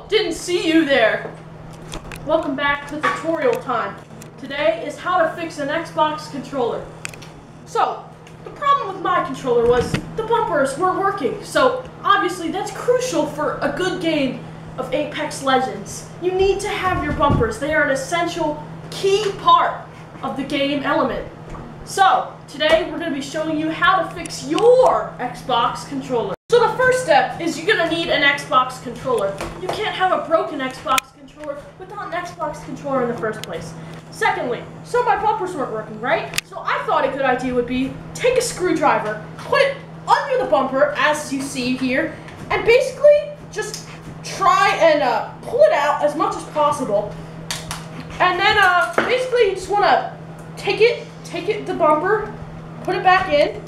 Whoa, didn't see you there. Welcome back to tutorial time. Today is how to fix an Xbox controller. So, the problem with my controller was the bumpers weren't working. So, obviously that's crucial for a good game of Apex Legends. You need to have your bumpers. They are an essential key part of the game element. So, today we're going to be showing you how to fix your Xbox controller. So the first step is you're going to need an Xbox controller. You can't have a broken Xbox controller without an Xbox controller in the first place. Secondly, so my bumpers weren't working, right? So I thought a good idea would be take a screwdriver, put it under the bumper, as you see here, and basically just try and pull it out as much as possible. And then basically you just want to take the bumper, put it back in,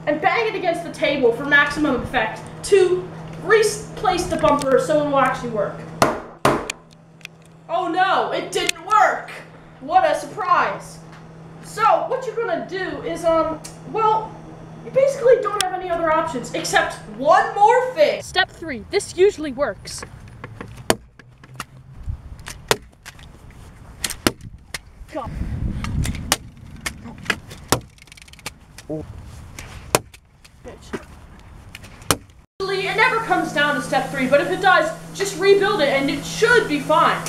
and bang it against the table for maximum effect to replace the bumper so it will actually work. Oh no, it didn't work! What a surprise! So, what you're gonna do is, well, you basically don't have any other options except one more thing. Step 3, this usually works. Go. Oh. It never comes down to step 3, but if it does, just rebuild it and it should be fine.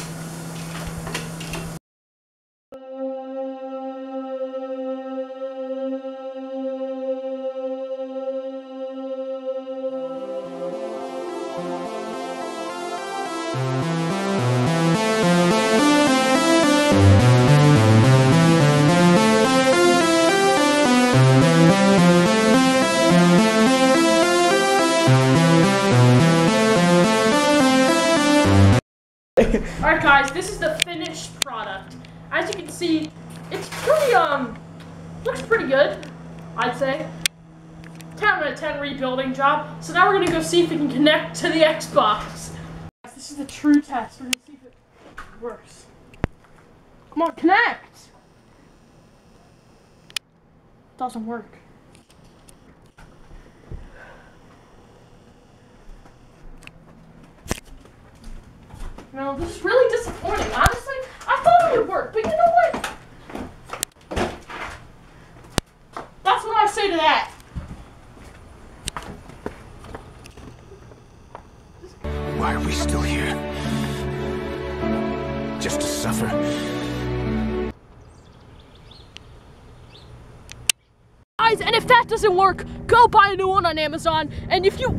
Alright guys, this is the finished product. As you can see, it's pretty, looks pretty good, I'd say. 10 out of 10 rebuilding job. So now we're gonna go see if we can connect to the Xbox. This is the true test. We're gonna see if it works. Come on, connect! It doesn't work. No, this is really disappointing. Honestly, I thought it would work, but you know what? That's what I say to that. Why are we still here? Just to suffer? Guys, and if that doesn't work, go buy a new one on Amazon. And if you...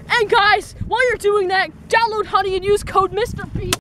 And guys, while you're doing that, download Honey and use code Mr. B.